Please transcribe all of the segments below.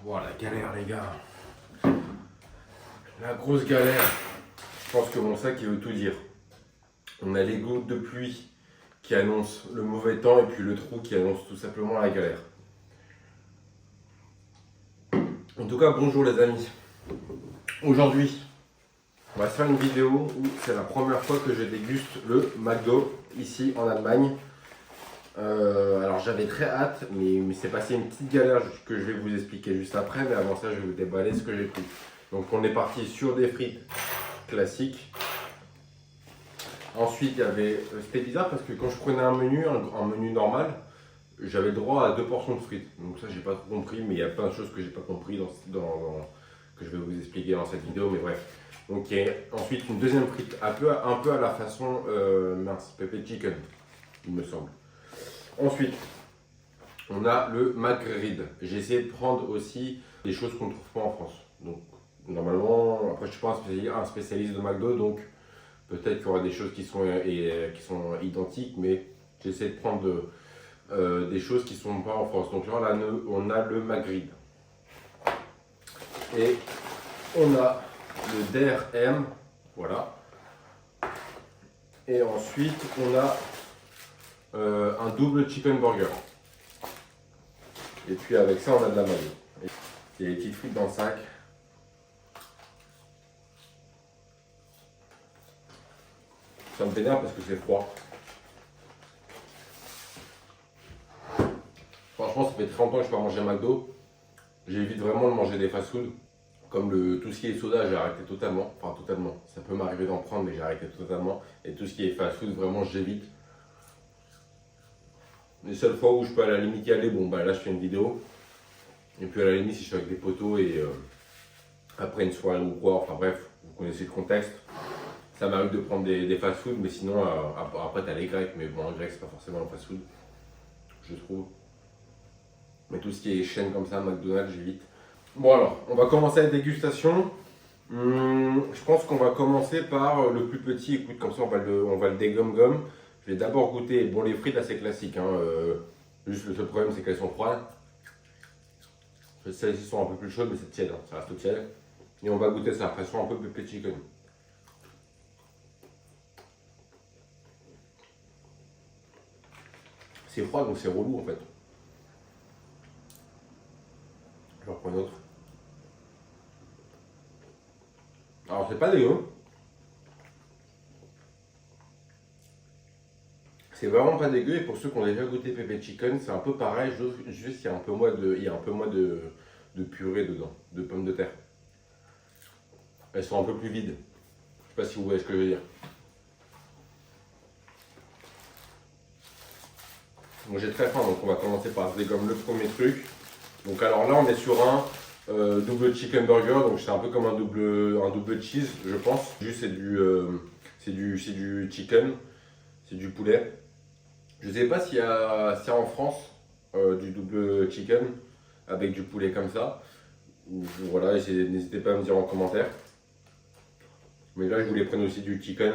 Voilà, la galère les gars. La grosse galère. Je pense que mon sac il veut tout dire. On a les gouttes de pluie qui annoncent le mauvais temps et puis le trou qui annonce tout simplement la galère. En tout cas, bonjour les amis. Aujourd'hui, on va se faire une vidéo où c'est la première fois que je déguste le McDo ici en Allemagne. Alors j'avais très hâte, mais c'est passé une petite galère que je vais vous expliquer juste après. Mais avant ça, je vais vous déballer ce que j'ai pris. Donc on est parti sur des frites classiques. Ensuite, il y avait, c'était bizarre parce que quand je prenais un menu normal, j'avais le droit à 2 portions de frites. Donc ça, j'ai pas trop compris, mais il y a plein de choses que j'ai pas compris que je vais vous expliquer dans cette vidéo. Mais bref. Donc il y a ensuite une deuxième frite, un peu à la façon pepper chicken, il me semble. Ensuite, on a le McGrid. J'ai essayé de prendre aussi des choses qu'on ne trouve pas en France. Donc normalement, après je suis pas un spécialiste de McDo, donc peut-être qu'il y aura des choses qui sont identiques, mais j'essaie de prendre des choses qui ne sont pas en France. Donc là, on a le McGrid. Et on a le DRM, voilà. Et ensuite, on a un double chicken burger. Et puis avec ça, on a de la mayo. Il y a des petites frites dans le sac. Ça me pénère parce que c'est froid. Franchement, ça fait très longtemps que je n'ai pas mangé McDo. J'évite vraiment de manger des fast-food. Comme tout ce qui est soda, j'ai arrêté totalement. Enfin, totalement. Ça peut m'arriver d'en prendre, mais j'ai arrêté totalement. Et tout ce qui est fast-food, vraiment, j'évite. Les seules fois où je peux à la limite y aller, bon, bah là, je fais une vidéo. Et puis à la limite, si je suis avec des potos et après une soirée ou quoi, enfin bref, vous connaissez le contexte. Ça m'arrive de prendre des fast-food, mais sinon, après, t'as les Grecs. Mais bon, les Grecs, c'est pas forcément un fast-food, je trouve. Mais tout ce qui est chaîne comme ça, McDonald's, j'évite. Bon alors, on va commencer la dégustation. Je pense qu'on va commencer par le plus petit. Écoute, comme ça, on va le dégomme-gomme. Je vais d'abord goûter. Bon, les frites, là, c'est classique. Hein, juste le seul problème, c'est qu'elles sont froides. Celles-ci sont un peu plus chaudes, mais c'est tiède. Hein, ça reste tiède. Et on va goûter ça. Après, soit un peu pepper chicken. C'est froid, donc c'est relou en fait. Je vais reprendre une autre. Alors, c'est pas dégueu. C'est vraiment pas dégueu. Et pour ceux qui ont déjà goûté pepper chicken, c'est un peu pareil. Juste, il y a un peu moins de purée dedans, de pommes de terre. Elles sont un peu plus vides. Je sais pas si vous voyez ce que je veux dire. Moi j'ai très faim, donc on va commencer par se dégommer le premier truc. Donc alors là on est sur un double chicken burger, donc c'est un peu comme un double cheese je pense. Juste c'est du chicken, c'est du poulet. Je sais pas s'il y a en France du double chicken avec du poulet comme ça. Voilà, n'hésitez pas à me dire en commentaire. Mais là je voulais prendre aussi du chicken,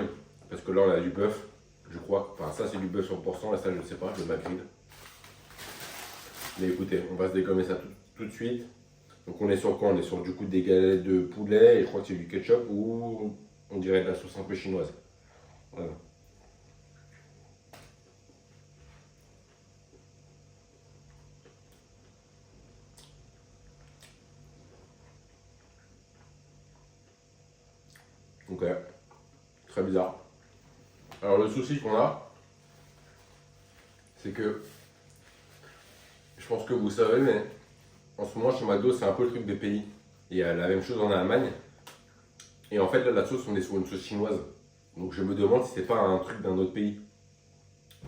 parce que là on a du bœuf. Je crois, enfin ça c'est du bœuf 100%, et ça je ne sais pas, le McGrid. Mais écoutez, on va se dégommer ça tout de suite. Donc on est sur quoi? On est sur du coup des galettes de poulet, et je crois que c'est du ketchup ou on dirait de la sauce un peu chinoise. Voilà. Ok, très bizarre. Alors le souci qu'on a, c'est que, je pense que vous savez, mais en ce moment chez McDo c'est un peu le truc des pays. Il y a la même chose en Allemagne. Et en fait là, la sauce, on est sur une sauce chinoise. Donc je me demande si c'est pas un truc d'un autre pays.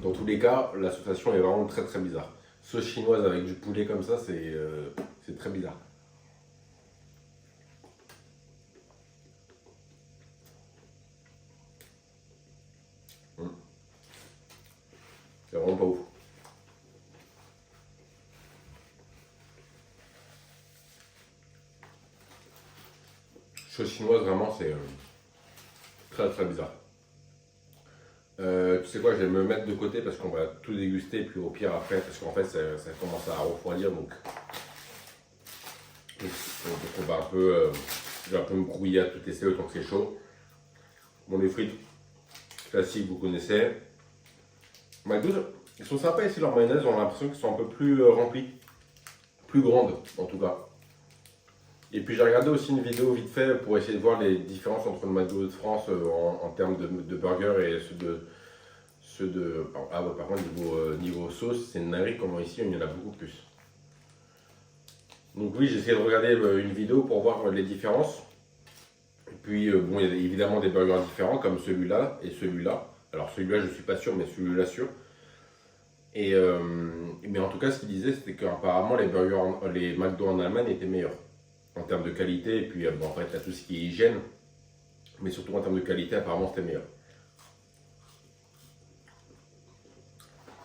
Dans tous les cas, l'association est vraiment très très bizarre. Sauce chinoise avec du poulet comme ça, c'est très bizarre. C'est vraiment pas ouf. Sauce chinoise, vraiment, c'est très très bizarre. Tu sais quoi, je vais me mettre de côté parce qu'on va tout déguster, puis au pire après, parce qu'en fait ça commence à refroidir, donc Donc on va je vais un peu me grouiller à tout tester autant que c'est chaud. Bon, les frites classiques, vous connaissez. McDo, ils sont sympas ici, leurs mayonnaise, on a l'impression qu'ils sont un peu plus remplies, plus grandes en tout cas. Et puis j'ai regardé aussi une vidéo vite fait pour essayer de voir les différences entre le McDo de France en termes de burgers et ceux de. Ah ouais, par contre, niveau sauce, c'est une dinguerie comment ici il y en a beaucoup plus. Donc oui, j'ai essayé de regarder une vidéo pour voir les différences. Et puis bon, il y a évidemment des burgers différents comme celui-là et celui-là. Alors celui-là, je suis pas sûr, mais celui-là sûr. Et mais en tout cas, ce qu'il disait, c'était qu'apparemment les McDo en Allemagne étaient meilleurs en termes de qualité. Et puis bon, après, tu as tout ce qui est hygiène, mais surtout en termes de qualité, apparemment, c'était meilleur.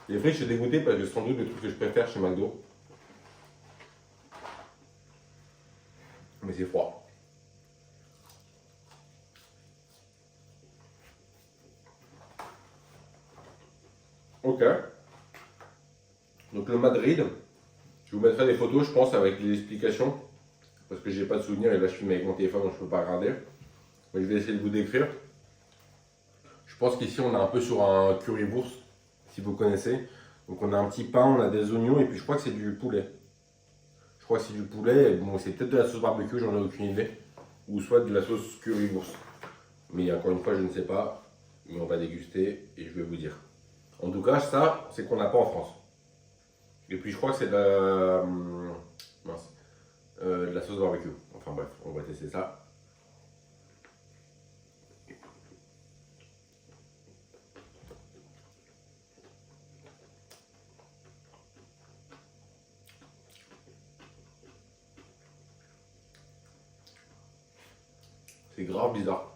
Les frites, je suis dégoûté parce que c'est sans doute le truc que je préfère chez McDo. Mais c'est froid. Ok. Donc le Madrid, je vous mettrai des photos, je pense, avec les explications. Parce que j'ai pas de souvenir et là je filme avec mon téléphone donc je peux pas regarder. Mais je vais essayer de vous décrire. Je pense qu'ici on est un peu sur un currywurst, si vous connaissez. Donc on a un petit pain, on a des oignons et puis je crois que c'est du poulet. Je crois que c'est du poulet, bon c'est peut-être de la sauce barbecue, j'en ai aucune idée. Ou soit de la sauce currywurst. Mais encore une fois je ne sais pas, mais on va déguster et je vais vous dire. En tout cas ça c'est qu'on n'a pas en France. Et puis je crois que c'est de la sauce barbecue. Enfin bref, on va tester ça. C'est grave bizarre.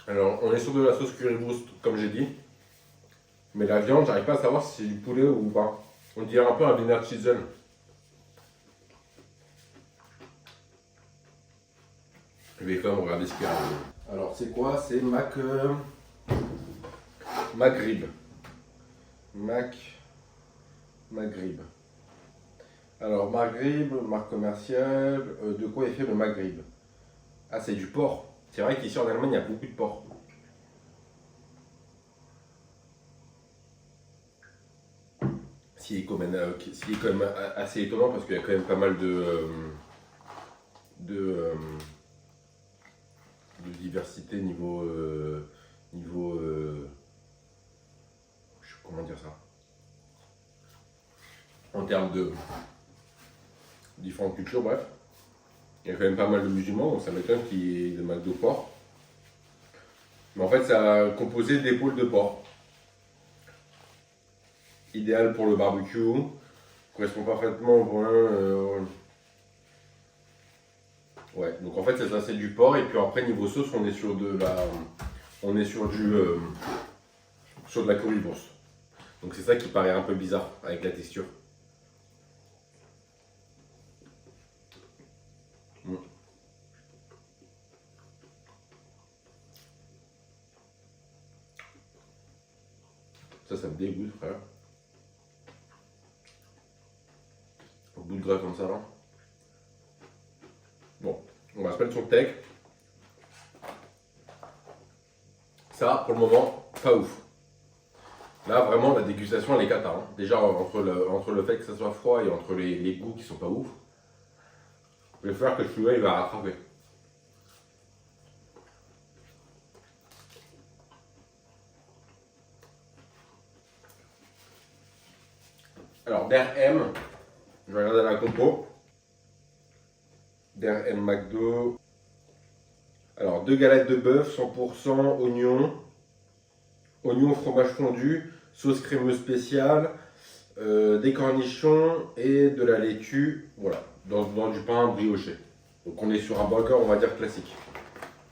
Alors, on est sur de la sauce currywurst, comme j'ai dit. Mais la viande, j'arrive pas à savoir si c'est du poulet ou pas. On dirait un peu un Wiener Schnitzel. Je vais quand même regarder ce qu'il y a. Alors, c'est quoi? C'est Maghrib. Maghrib. Alors, Maghrib, marque commerciale. De quoi est fait le Maghrib? Ah, c'est du porc. C'est vrai qu'ici en Allemagne, il y a beaucoup de porc. Ce qui est quand même assez étonnant parce qu'il y a quand même pas mal de, euh, de diversité comment dire ça? En termes de différentes cultures, bref. Il y a quand même pas mal de musulmans, donc ça m'étonne qu'il y ait des McDo porc. Mais en fait, ça composé d'épaules de porc. Idéal pour le barbecue, correspond parfaitement au point. Ouais, donc en fait c'est ça, c'est du porc et puis après niveau sauce on est sur sur de la currywurst. Donc c'est ça qui paraît un peu bizarre avec la texture. Mm. Ça me dégoûte frère. Au bout de gras comme ça là. Bon, on va se mettre sur le tech. Ça, pour le moment, pas ouf. Là, vraiment, la dégustation, elle est cata. Hein. Déjà, entre le fait que ça soit froid et entre les goûts qui sont pas ouf, je vais faire que celui-là, il va rattraper. Alors, Der M, je vais regarder la compo. Der M McDo. Alors, 2 galettes de bœuf, 100% oignons, fromage fondu, sauce crémeuse spéciale, des cornichons et de la laitue, voilà, dans du pain brioché. Donc on est sur un burger, on va dire classique.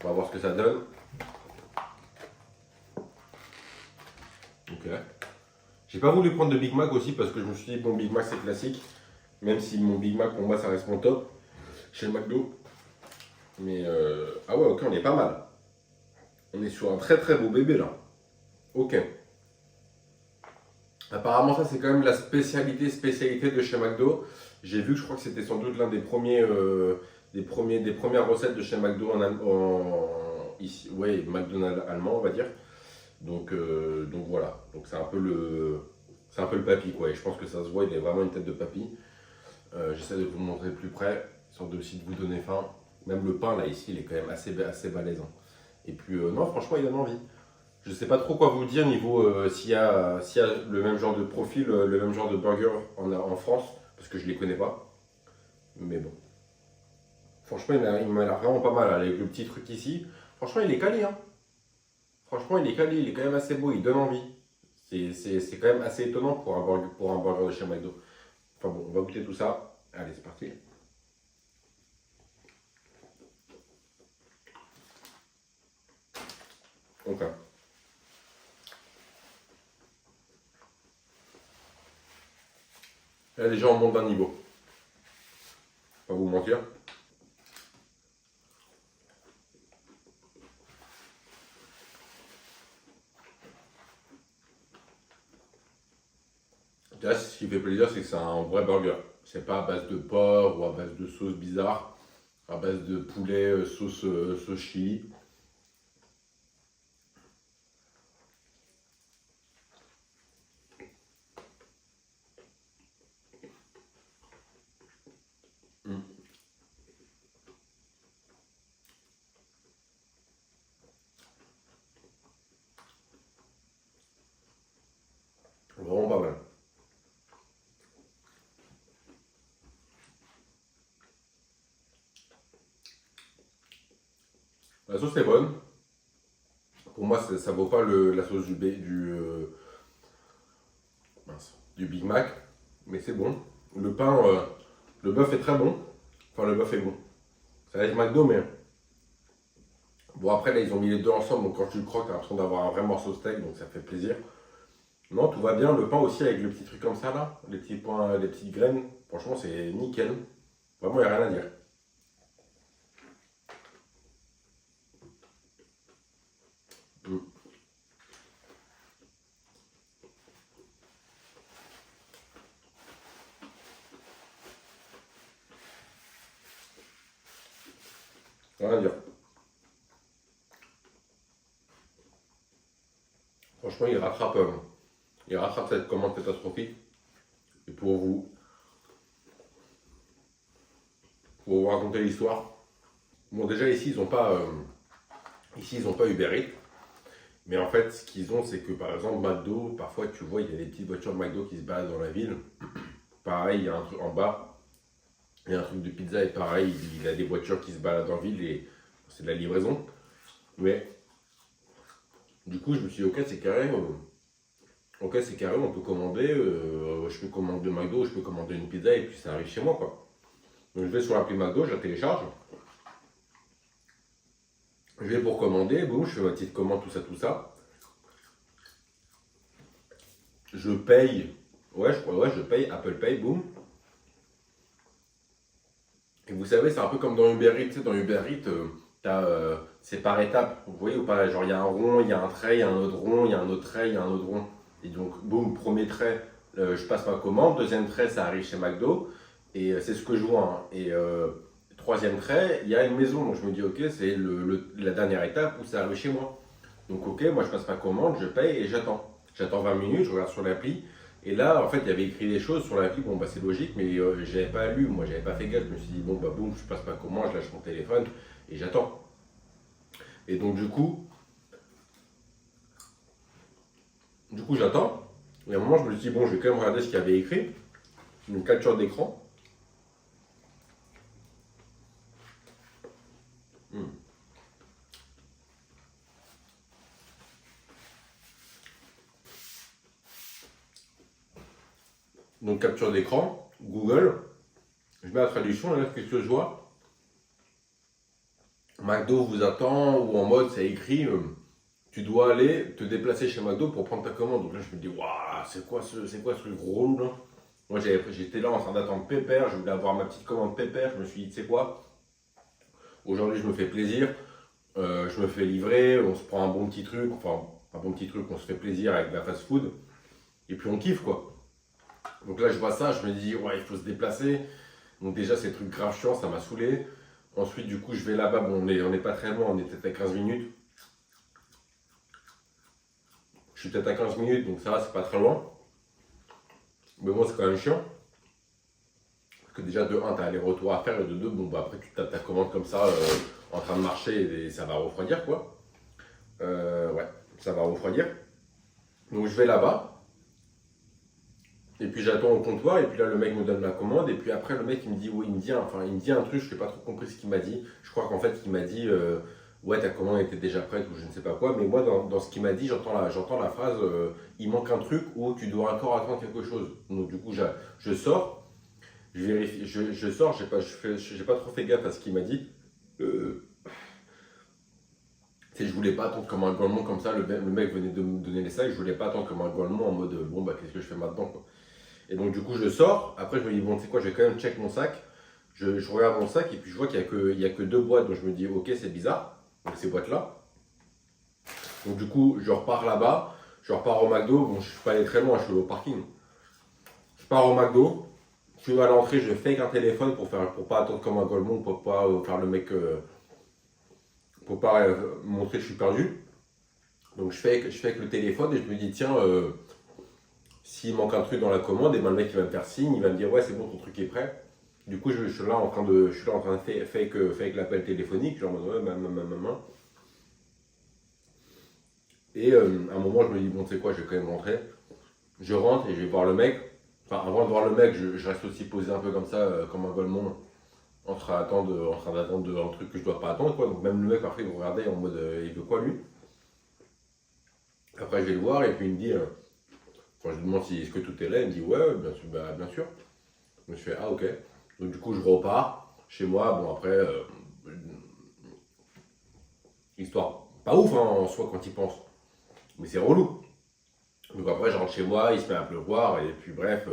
On va voir ce que ça donne. Ok. J'ai pas voulu prendre de Big Mac aussi parce que je me suis dit, bon, Big Mac c'est classique, même si mon Big Mac pour moi ça reste mon top chez le McDo. Mais ah ouais, ok, on est pas mal. On est sur un très très beau bébé là. Ok. Apparemment, ça c'est quand même la spécialité de chez McDo. J'ai vu que je crois que c'était sans doute l'un des premiers, des premières recettes de chez McDo ici, ouais, McDonald's allemand, on va dire. Donc voilà. Donc c'est un peu le papy quoi. Et je pense que ça se voit, il est vraiment une tête de papy. J'essaie de vous le montrer de plus près, histoire de aussi de vous donner faim. Même le pain là ici, il est quand même assez balèze, hein. Et puis non, franchement, il donne envie. Je sais pas trop quoi vous dire niveau s'il y a le même genre de profil, le même genre de burger en France, parce que je les connais pas. Mais bon, franchement, il m'a l'air vraiment pas mal hein, avec le petit truc ici. Franchement, il est quali, hein. Franchement, il est quali, il est quand même assez beau, il donne envie. C'est quand même assez étonnant pour un burger de chez McDo. Enfin bon, on va goûter tout ça. Allez, c'est parti. Ok. Là, déjà, on monte d'un niveau. Pas vous mentir. Là, ce qui fait plaisir, c'est que c'est un vrai burger. C'est pas à base de porc ou à base de sauce bizarre, à base de poulet, sauce chili. Mm. Vraiment pas mal. La sauce est bonne. Pour moi, ça vaut pas la sauce du Big Mac, mais c'est bon. Le pain, le bœuf est très bon. Enfin, le bœuf est bon. Ça va être McDo, mais bon, après, là, ils ont mis les deux ensemble, donc quand tu le croques, t'as l'impression d'avoir un vrai morceau de steak, donc ça fait plaisir. Non, tout va bien. Le pain aussi, avec le petit truc comme ça, là, les petits points, les petites graines, franchement, c'est nickel. Vraiment, il n'y a rien à dire. Mm. Rien à dire. Franchement, il rattrape cette commande catastrophique. Et pour vous raconter l'histoire, bon, déjà ici, ils ont pas Uber Eats. Mais en fait, ce qu'ils ont, c'est que par exemple, McDo, parfois tu vois, il y a des petites voitures de McDo qui se baladent dans la ville. Pareil, il y a un truc en bas, il y a un truc de pizza et pareil, il y a des voitures qui se baladent en ville et c'est de la livraison. Mais du coup, je me suis dit, ok, c'est carré, on peut commander, je peux commander de McDo, je peux commander une pizza et puis ça arrive chez moi quoi. Donc je vais sur l'appli McDo, je la télécharge, je vais pour commander, boum, je fais ma petite commande, tout ça. Je paye, ouais, je paye, Apple Pay, boum. Et vous savez, c'est un peu comme dans Uber Eats. Tu sais, dans Uber Eats, c'est par étapes. Vous voyez ou pas? Genre, il y a un rond, il y a un trait, il y a un autre rond, il y a un autre trait, il y a un autre rond. Et donc, boum, premier trait, je passe ma commande. Deuxième trait, ça arrive chez McDo. Et c'est ce que je vois, hein. Et troisième trait, il y a une maison. Donc, je me dis, ok, c'est la dernière étape où ça arrive chez moi. Donc, ok, moi, je passe ma commande, je paye et j'attends. J'attends 20 minutes, je regarde sur l'appli. Et là, en fait, il y avait écrit des choses sur l'appli, bon, bah, c'est logique, mais j'avais pas lu, moi, j'avais pas fait gaffe. Je me suis dit, bon, bah, boum, je passe ma commande, je lâche mon téléphone et j'attends. Et donc, du coup, j'attends. Et à un moment, je me suis dit, bon, je vais quand même regarder ce qu'il y avait écrit. Une capture d'écran. Hmm. Donc, capture d'écran, Google, je mets la traduction, et là, qu'est-ce que je vois? McDo vous attend, ou en mode, c'est écrit, tu dois aller te déplacer chez McDo pour prendre ta commande. Donc là, je me dis, waouh, c'est quoi ce truc relou là? Moi, j'étais là en train d'attendre Pépère, je voulais avoir ma petite commande Pépère. Je me suis dit, tu sais quoi? Aujourd'hui, je me fais plaisir, je me fais livrer, on se prend un bon petit truc, enfin, un bon petit truc, on se fait plaisir avec de la fast-food, et puis on kiffe, quoi. Donc là, je vois ça, je me dis, ouais, il faut se déplacer. Donc déjà, ces trucs grave chiants, ça m'a saoulé. Ensuite, du coup, je vais là-bas, bon, on est pas très loin, on est peut-être à 15 minutes. Je suis peut-être à 15 minutes, donc ça va, c'est pas très loin. Mais bon, c'est quand même chiant. Parce que déjà, de un, t'as aller-retour à faire, et de deux, bon, bah après, tu tapes ta commande comme ça, en train de marcher, et ça va refroidir, quoi. Ouais, ça va refroidir. Donc je vais là-bas. Et puis j'attends au comptoir, et puis là le mec me donne ma commande, et puis après le mec il me dit, oui, il me dit un truc, je n'ai pas trop compris ce qu'il m'a dit. Je crois qu'en fait il m'a dit, ouais, ta commande était déjà prête, ou je ne sais pas quoi, mais moi dans ce qu'il m'a dit, j'entends la phrase, il manque un truc, ou tu dois encore attendre quelque chose. Donc du coup je sors, je vérifie, je sors, j'ai pas trop fait gaffe à ce qu'il m'a dit. Je voulais pas attendre comme un gourmand comme ça, le mec venait de me donner les sacs, je voulais pas attendre comme un gourmand en mode, bon bah qu'est-ce que je fais maintenant, quoi. Et donc du coup je sors, après je me dis bon tu sais quoi, je vais quand même check mon sac, je regarde mon sac et puis je vois qu'il y a que deux boîtes, donc je me dis ok c'est bizarre, donc ces boîtes là. Donc du coup je repars là-bas, je repars au McDo, bon je suis pas allé très loin, je suis au parking. Je pars au McDo, je suis à l'entrée, je fake un téléphone pour pas attendre comme un golemon, pour pas faire le mec, pour pas montrer que je suis perdu. Donc je fake le téléphone et je me dis tiens, s'il manque un truc dans la commande, et ben le mec il va me faire signe, il va me dire ouais c'est bon ton truc est prêt. Du coup je suis là en train de fake l'appel téléphonique, genre ouais, maman. Et à un moment je me dis bon tu sais quoi, je vais quand même rentrer. Je rentre et je vais voir le mec. Enfin avant de voir le mec, je reste aussi posé un peu comme ça, comme un golemon, en train d'attendre un truc que je dois pas attendre, quoi. Donc même le mec après il me regardait en mode il veut quoi lui. Après je vais le voir et puis il me dit quand je lui demande si est-ce que tout est là, il me dit ouais bien sûr, bah, bien sûr. Donc je fais ah ok. Donc du coup je repars chez moi. Bon après, histoire pas ouf hein, en soi quand il pense. Mais c'est relou. Donc après je rentre chez moi, il se met à pleuvoir et puis bref,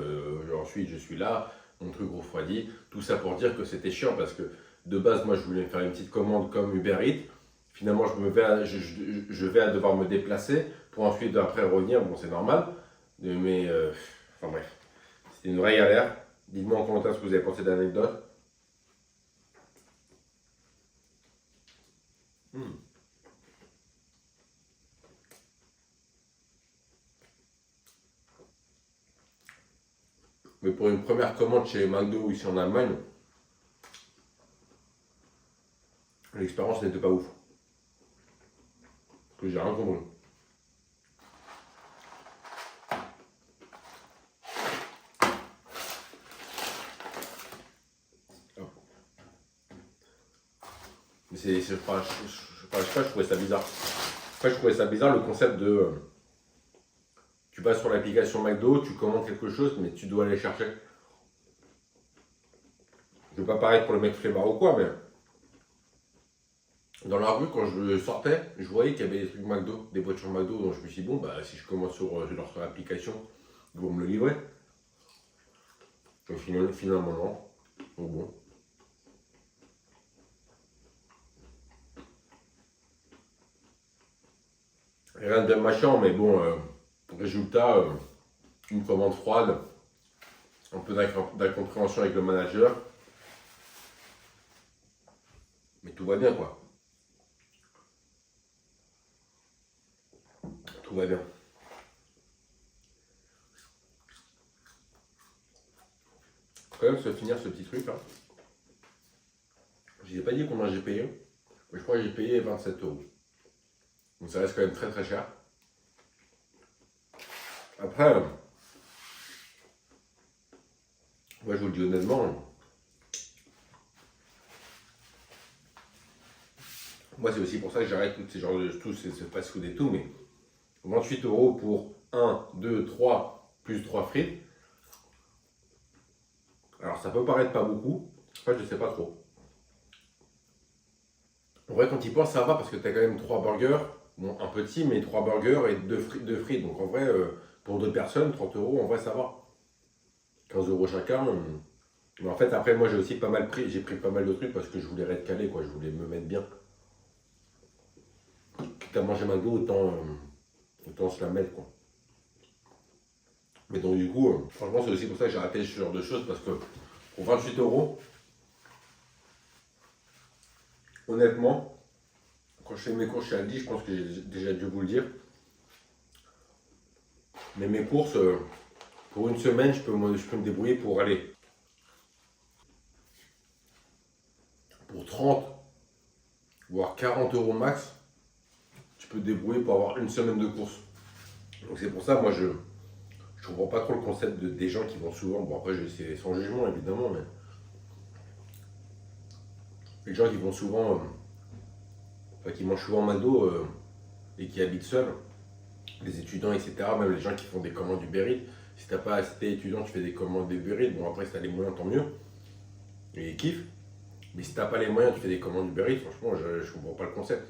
ensuite je suis là, mon truc refroidit. Tout ça pour dire que c'était chiant parce que de base moi je voulais faire une petite commande comme Uber Eats. Finalement je vais devoir me déplacer pour ensuite après revenir. Bon c'est normal. Mais enfin bref, c'était une vraie galère. Dites-moi en commentaire ce que vous avez pensé de l'anecdote. Hmm. Mais pour une première commande chez McDo ici en Allemagne, l'expérience n'était pas ouf. Parce que j'ai rien compris. Mais je sais pas, je trouvais ça bizarre. Après, je trouvais ça bizarre le concept de tu vas sur l'application McDo, tu commandes quelque chose, mais tu dois aller chercher. Je veux pas paraître pour le mec flemmard ou quoi, mais dans la rue, quand je sortais, je voyais qu'il y avait des trucs McDo, des voitures McDo, donc je me suis dit, bon, bah si je commande sur l'application, ils vont me le livrer. Et finalement, non. Donc bon. Rien de bien machin, mais bon, résultat, une commande froide, un peu d'incompréhension avec le manager, mais tout va bien quoi. Tout va bien. Faut quand même se finir ce petit truc là. Je n'ai pas dit combien j'ai payé, mais je crois que j'ai payé 27 euros. Donc ça reste quand même très très cher. Après, moi je vous le dis honnêtement, moi c'est aussi pour ça que j'arrête tous ces fast-food et tout, mais 28 euros pour 1, 2, 3 plus 3 frites. Alors ça peut paraître pas beaucoup, en fait je sais pas trop. En vrai quand il pense ça va parce que tu as quand même 3 burgers, bon un petit mais 3 burgers et 2 frites. Donc en vrai pour 2 personnes, 30 euros en vrai ça va. 15 euros chacun. Mais en fait, après, moi, j'ai aussi pas mal pris, j'ai pris pas mal de trucs parce que je voulais être calé, quoi. Je voulais me mettre bien. Quitte à manger McDo, autant se la mettre, quoi. Mais donc, du coup, franchement, c'est aussi pour ça que j'ai arrêté ce genre de choses parce que pour 28 euros, honnêtement, quand je fais mes courses chez Aldi, je pense que j'ai déjà dû vous le dire. Mais mes courses, pour une semaine, je peux me débrouiller pour aller. Pour 30, voire 40 euros max, tu peux te débrouiller pour avoir une semaine de courses. Donc c'est pour ça, moi, je comprends pas trop le concept des gens qui vont souvent. Bon, après, c'est sans jugement, évidemment, mais les gens qui vont souvent, enfin, qui mangent souvent McDo et qui habitent seuls, les étudiants, etc., même les gens qui font des commandes Uber Eats. Si t'es étudiant, tu fais des commandes Uber Eats, bon, après, si t'as les moyens, tant mieux. Et ils kiffent. Mais si t'as pas les moyens, tu fais des commandes Uber Eats, franchement, je comprends pas le concept.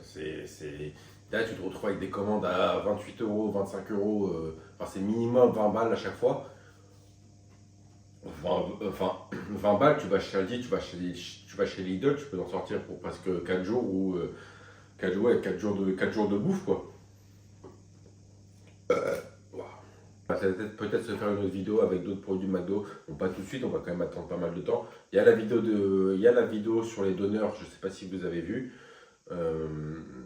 Là, tu te retrouves avec des commandes à 28 euros, 25 euros, enfin, c'est minimum 20 balles à chaque fois. 20 balles, tu vas chez Aldi, tu vas chez Lidl, tu peux en sortir pour presque 4 jours ou 4 jours de bouffe, quoi. Wow. On va peut-être se faire une autre vidéo avec d'autres produits McDo. Bon, pas tout de suite, on va quand même attendre pas mal de temps. Il y a la vidéo sur les donneurs, je ne sais pas si vous avez vu.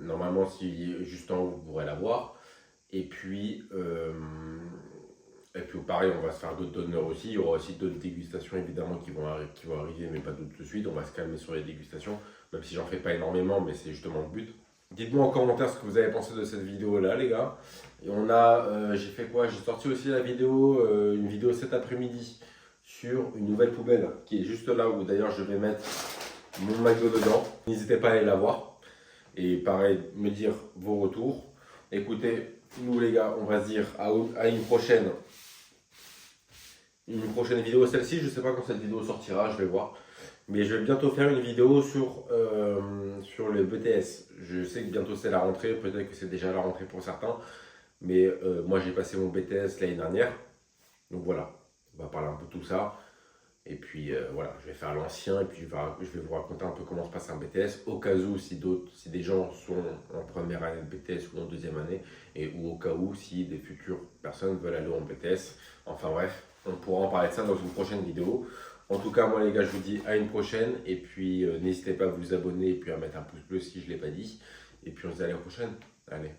Normalement, si juste en haut, vous pourrez la voir. Et puis pareil, on va se faire d'autres donneurs aussi. Il y aura aussi d'autres dégustations évidemment qui vont arriver, mais pas tout de suite. On va se calmer sur les dégustations, même si j'en fais pas énormément, mais c'est justement le but. Dites-moi en commentaire ce que vous avez pensé de cette vidéo là, les gars. Et j'ai fait quoi? J'ai sorti aussi une vidéo cet après-midi sur une nouvelle poubelle qui est juste là où d'ailleurs je vais mettre mon McDo dedans. N'hésitez pas à aller la voir. Et pareil, me dire vos retours. Écoutez, nous les gars, on va se dire à une prochaine vidéo. Celle-ci, je sais pas quand cette vidéo sortira, je vais voir. Mais je vais bientôt faire une vidéo sur le BTS. Je sais que bientôt c'est la rentrée, peut-être que c'est déjà la rentrée pour certains. Mais moi j'ai passé mon BTS l'année dernière. Donc voilà, on va parler un peu de tout ça. Et puis voilà, je vais faire l'ancien et puis je vais vous raconter un peu comment se passe un BTS. Au cas où, si des gens sont en première année de BTS ou en deuxième année, ou au cas où, si des futures personnes veulent aller en BTS. Enfin bref, on pourra en parler de ça dans une prochaine vidéo. En tout cas, moi les gars, je vous dis à une prochaine. Et puis n'hésitez pas à vous abonner et puis à mettre un pouce bleu si je ne l'ai pas dit. Et puis on se dit à la prochaine. Allez.